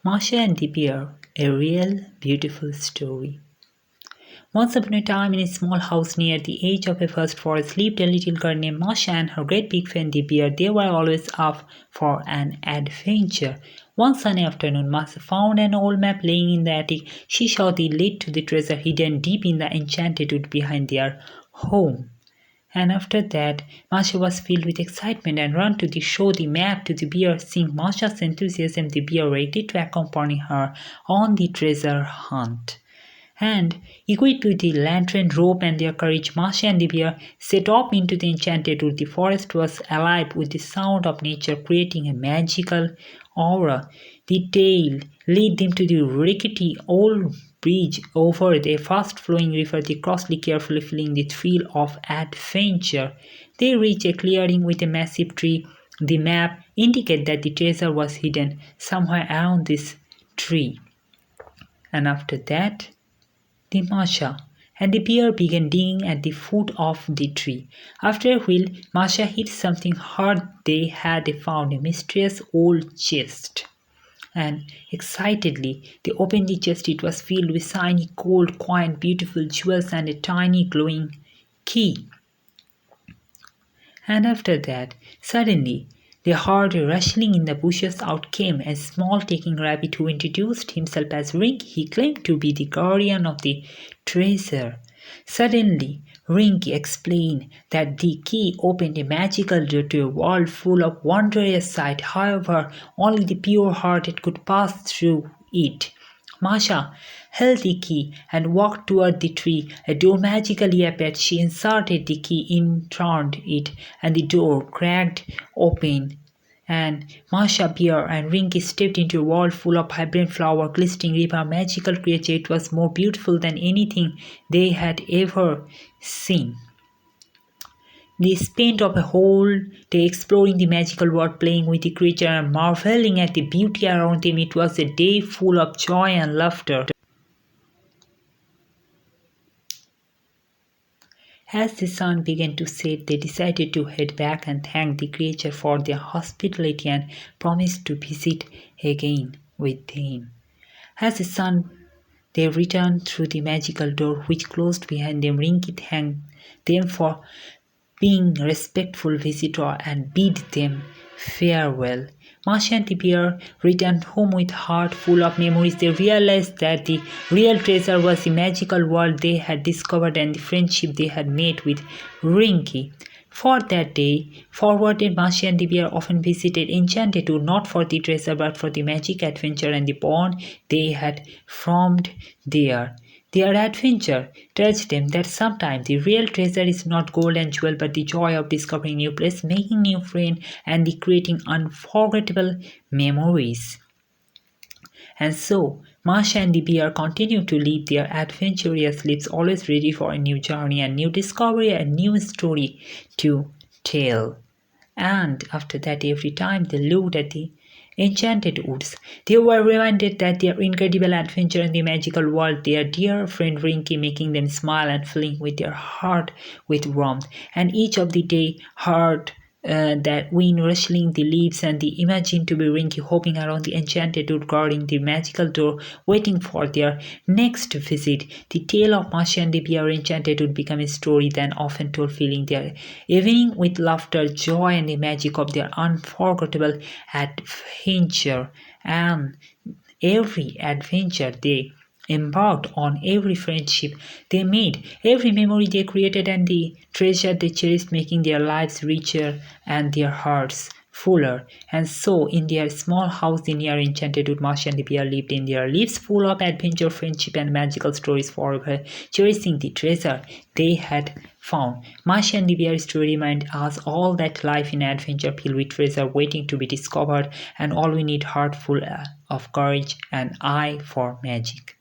Masha and the Bear, a real beautiful story. Once upon a time, in a small house near the edge of a vast forest, lived a little girl named Masha and her great big friend the bear. They were always up for an adventure. One sunny afternoon, Masha found an old map laying in the attic. She saw the lead to the treasure hidden deep in the enchanted wood behind their home. And after that, Masha was filled with excitement and ran to show the map to the bear. Seeing Masha's enthusiasm, the bear ready to accompany her on the treasure hunt. And equipped with the lantern, rope, and their courage, Masha and the bear set off into the enchanted wood. The forest was alive with the sound of nature, creating a magical aura. The tale led them to the rickety old bridge over the fast-flowing river. They crossed carefully, feeling the thrill of adventure. They reached a clearing with a massive tree. The map indicated that the treasure was hidden somewhere around this tree. And after that, the Masha and the bear began digging at the foot of the tree. After a while, Masha hit something hard. They had found a mysterious old chest. And excitedly, they opened the chest. It was filled with shiny gold coin, beautiful jewels, and a tiny glowing key. And after that, suddenly, they heard a rustling in the bushes. Out came a small talking rabbit who introduced himself as Rinky. He claimed to be the guardian of the treasure. Suddenly, Rinky explained that the key opened a magical door to a world full of wondrous sights. However, only the pure-hearted could pass through it. Masha held the key and walked toward the tree. A door magically appeared. She inserted the key, turned it, and the door cracked open. And Masha, Bear, and Rinky stepped into a world full of vibrant flower, glistening river, magical creature. It was more beautiful than anything they had ever seen. They spent a whole day exploring the magical world, playing with the creature and marveling at the beauty around them. It was a day full of joy and laughter. As the sun began to set, they decided to head back and thank the creature for their hospitality and promised to visit again with them. As the sun they returned through the magical door which closed behind them. Rinky thanked them for being a respectful visitor and bid them farewell. Masha and the bear returned home with heart full of memories. They realized that the real treasure was the magical world they had discovered and the friendship they had made with Rinky. For that day forwarded, Masha and the bear often visited Enchanted Wood, not for the treasure but for the magic, adventure, and the bond they had formed there. Their adventure touched them that sometimes the real treasure is not gold and jewel but the joy of discovering new place, making new friends, and the creating unforgettable memories. And so, Masha and the bear continue to live their adventurous lives, always ready for a new journey and new discovery and new story to tell. And after that, every time they looked at the enchanted woods, they were reminded that their incredible adventure in the magical world, their dear friend Rinky making them smile and filling with their heart with warmth. And each of the day heard that wind rustling the leaves and the imagine to be Rinky hopping around the enchanted wood, guarding the magical door, waiting for their next visit. The tale of Masha and the bear enchanted would become a story then often told, filling their evening with laughter, joy, and the magic of their unforgettable adventure. And every adventure they embarked on, every friendship they made, every memory they created, and the treasure they cherished, making their lives richer and their hearts fuller. And so, in their small house near Enchanted Wood, Masha and the bear lived in their lives full of adventure, friendship, and magical stories, forever cherishing the treasure they had found. Masha and the bear story remind us all that life in adventure filled with treasure waiting to be discovered, and all we need heart full of courage and eye for magic.